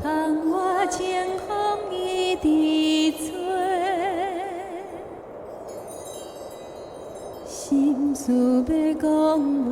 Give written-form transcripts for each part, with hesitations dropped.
窗外清风一直吹，心事要讲话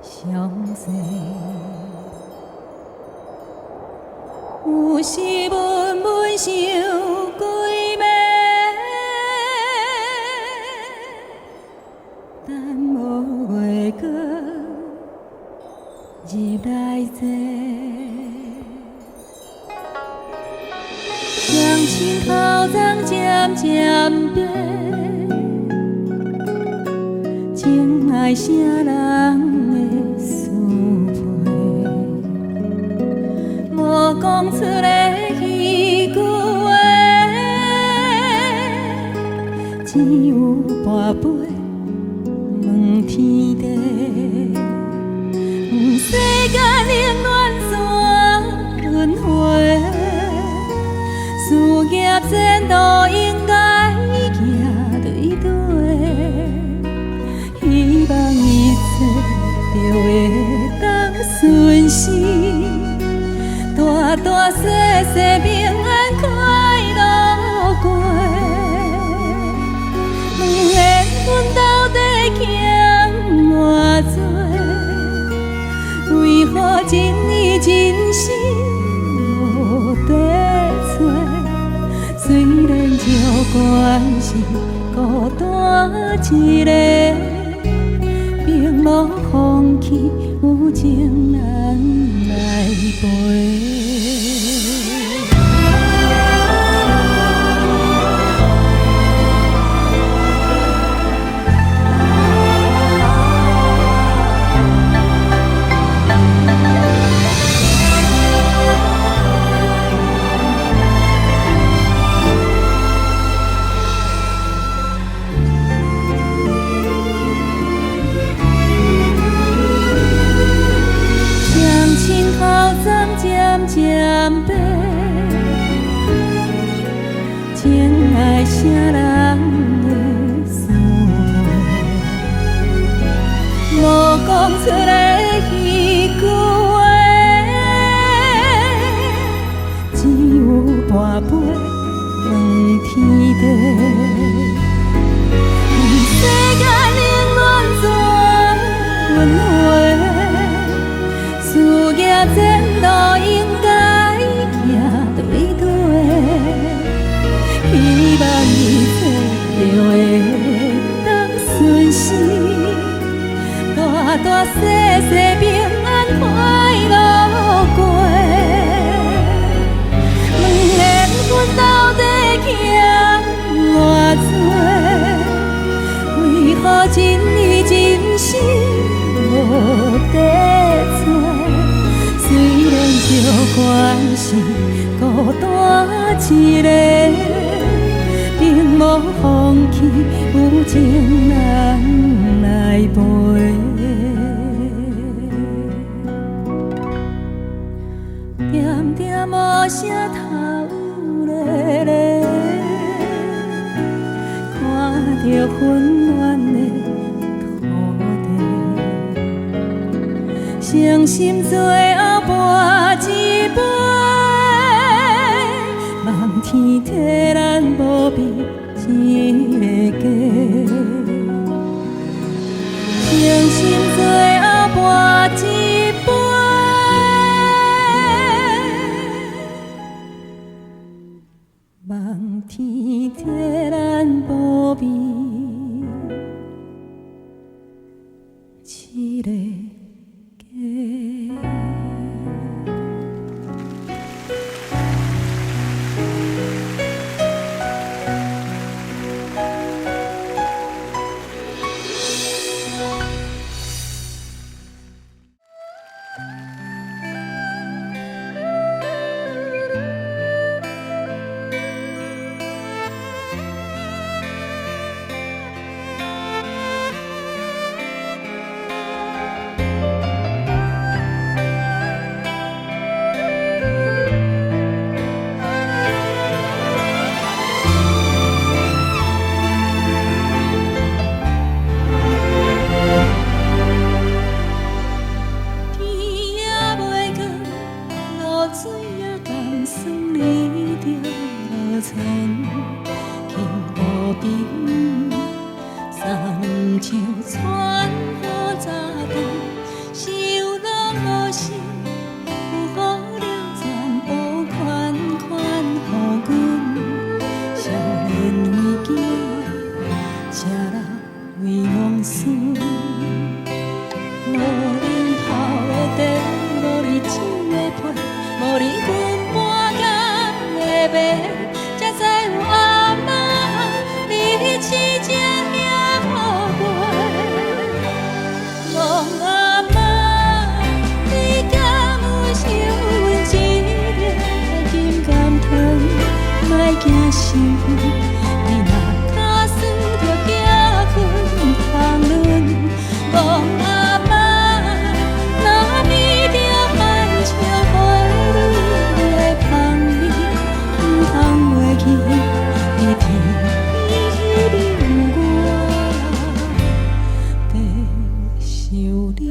上多。有时闷闷想归暝，等无月光入来坐。双亲口罩渐渐白，情爱啥人的思陪，无讲出来彼句话，只有跋杯问天地。世间冷暖山轮回，事业前途应该行对对，希望一切就会当顺时，大大小小平安快乐过。问缘阮到底欠偌多，为何真意真心无地找？虽然照关是孤单一个，并无放弃有情人来陪。渐渐白，情爱啥人的思陪，无讲出来彼句话，只有跋杯问天地。世间冷暖怎轮回？事业前途应该行对对，希望一切就会当顺时，大大小小平安快乐过。问缘阮到底欠偌多，为何真意真心无地找？虽然照关是孤单一个，并无放弃有情人来陪。点点无声头咧咧，看着温暖的诚心最后跋一杯，望天替咱无比一个家。诚心最后跋一杯，望天替咱无比一个。无心，有好了全部款款予阮。少年为囝，吃了为戆孙。无人头的地，无你种的皮，无你阮半工的麦，才知有阿妈你饲这遐好袂。戆阿妈，你敢有想阮一粒金甘糖？莫惊伤，你若脚酸着行困通轮。戆阿妈，若面着含笑花蕊的香味，毋通袂记，你天边有我在想你。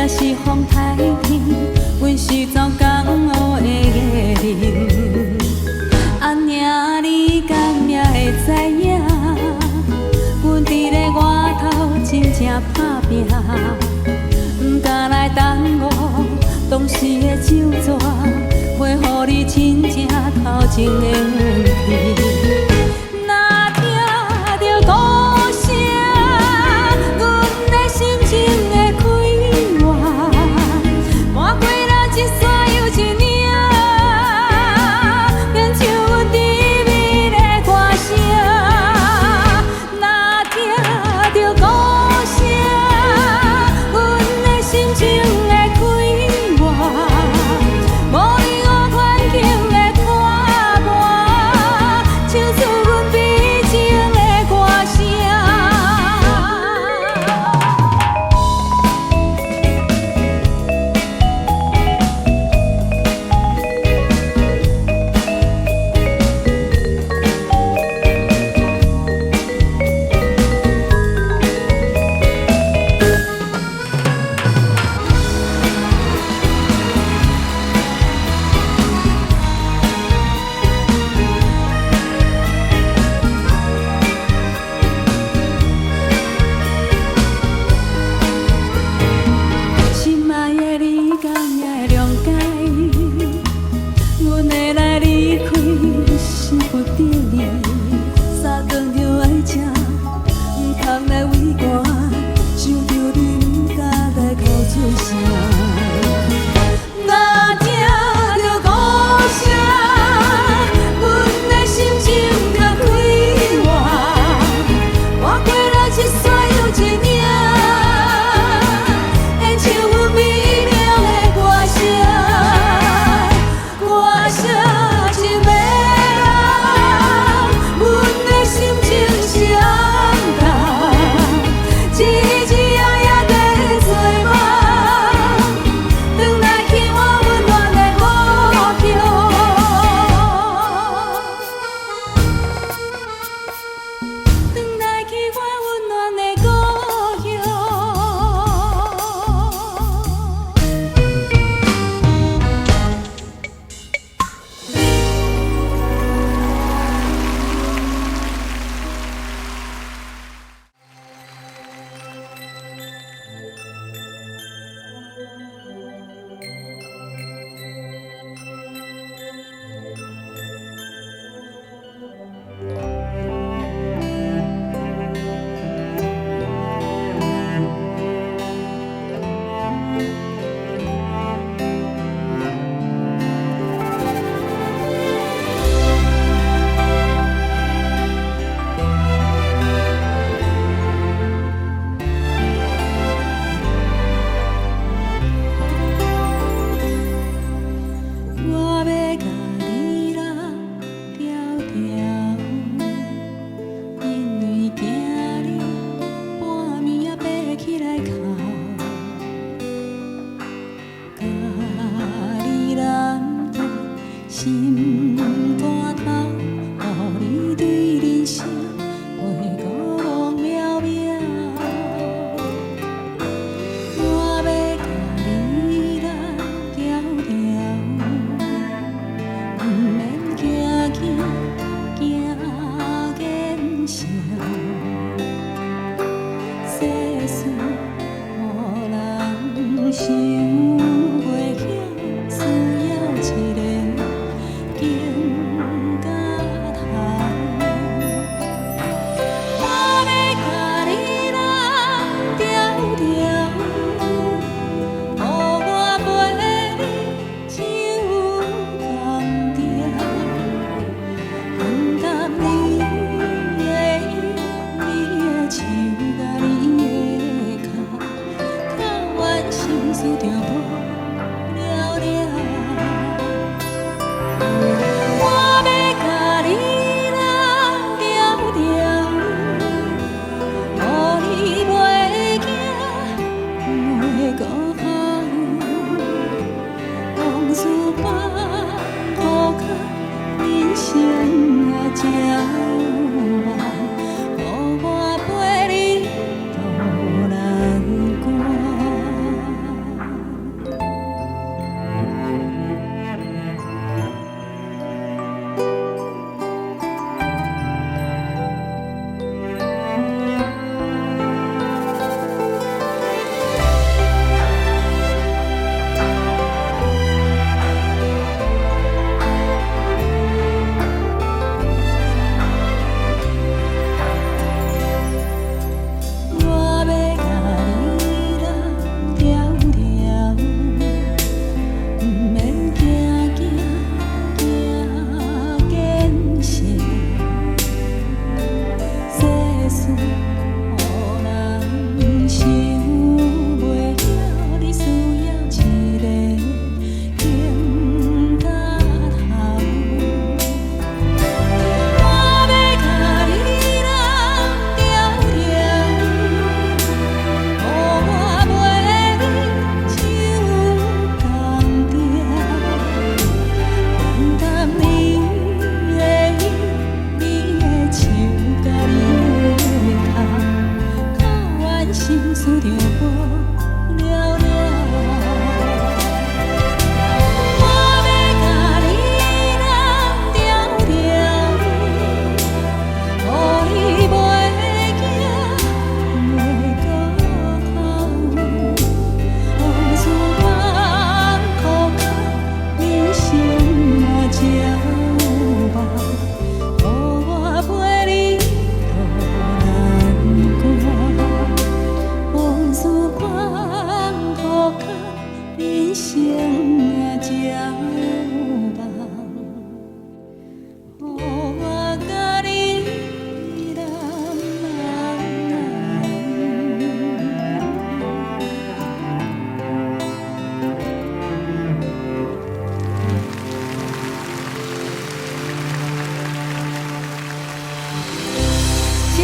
是风台天，阮是走江湖的艺人。阿娘，你敢也会知影？阮伫咧外头真正打拼，毋敢来耽误当时的酒桌，袂予你真正头前的问题。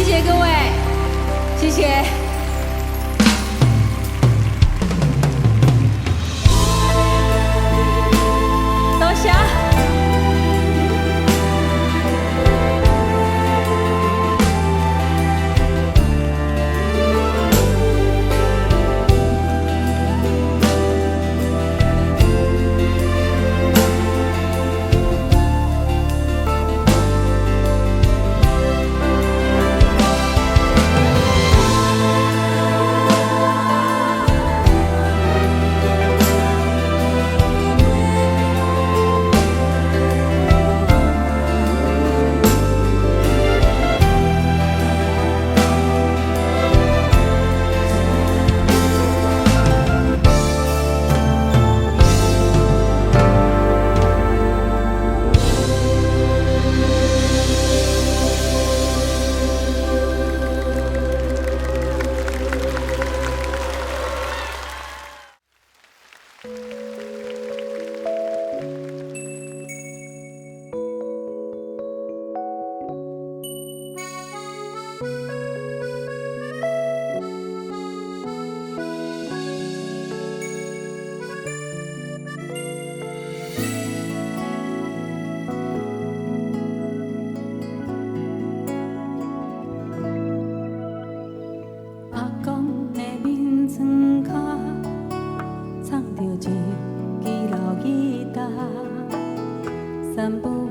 谢各位，谢谢。多谢。三不五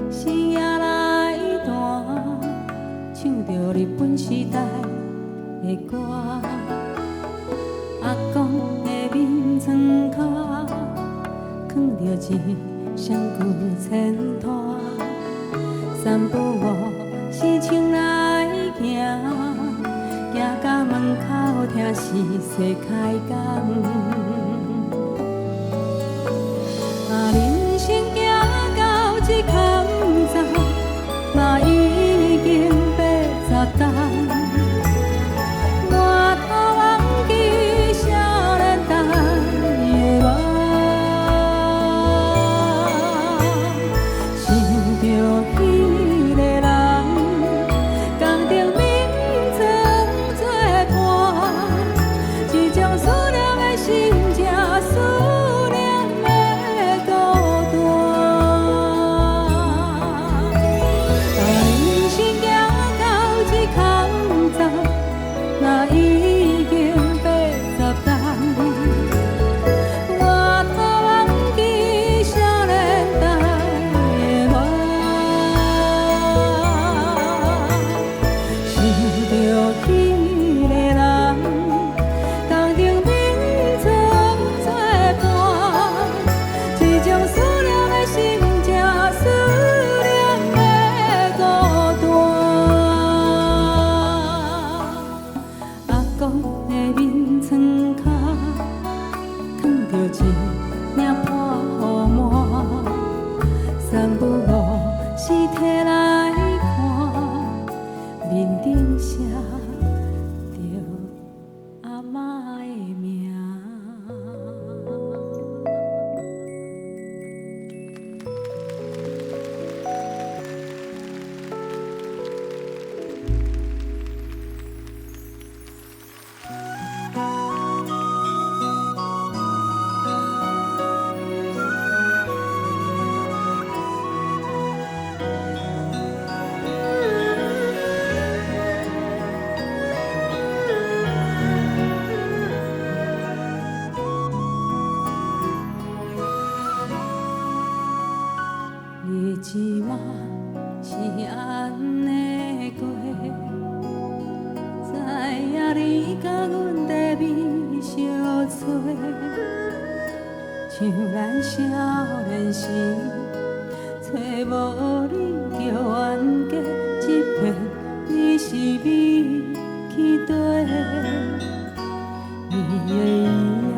时夜来弹，唱着日本时代的歌。阿公的面床脚，藏着一双旧千拖。三不五时穿来行，行到门口听是世开讲。人生行到这坎站，嘛已经80担。我头忘记少年代的梦，想着彼个人，共顶面床作伴，一种思念的心正思念。三不五时摕来看，面顶写着阿嬷的名。日子嘛是安尼过，知影你甲阮在面相撮，像咱少年时，找无你就冤家一片，你是美去地，你的伊啊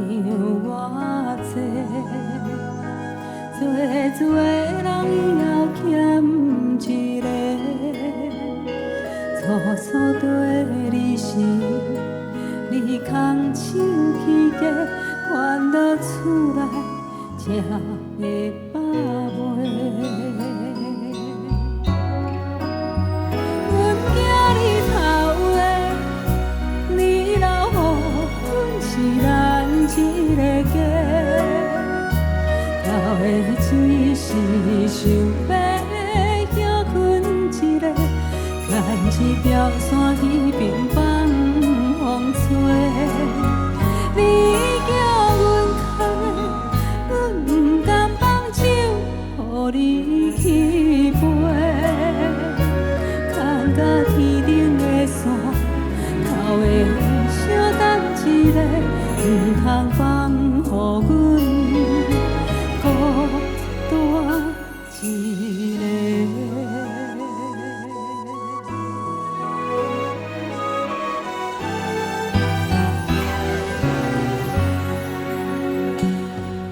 让我坐。做人以后欠一个，粗粗对你是，你空手去嫁，返到厝内才会饱袂。阮只是想要休困一个，牵一条线去平放风吹。你叫阮牵，阮不甘放手，予你去飞。牵到天顶的线，头会小等一个，唔通放予阮孤单一个。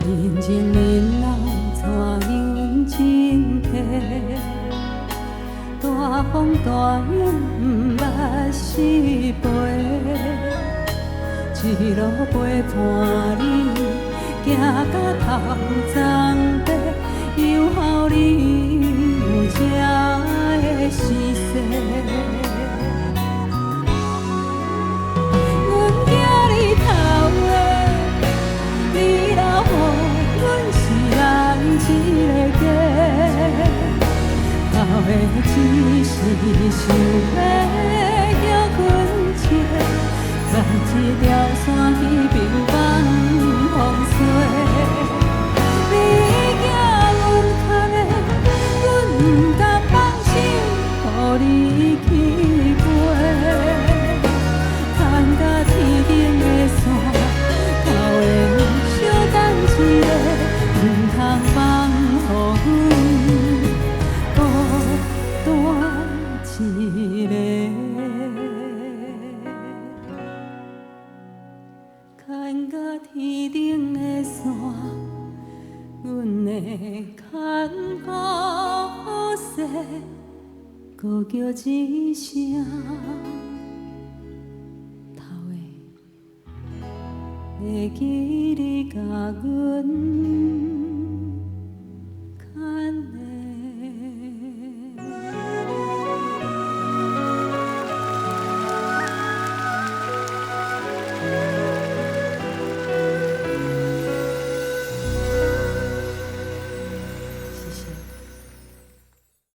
人情冷人带阮真客，大风大雨毋捌失陪，一路陪伴你，行到头鬃底，又予你有这的时势。阮惊你头的，你若予阮是人一个假，后的只是想要休困一个，牵一条线去平放风吹。你叫阮牵的，阮不甘放手，予你去飞。牵到天顶的线，头会小等一个，唔通放予阮孤单一个。牵到天顶的线，阮会牵好势，搁叫一声。会记你甲阮牵的。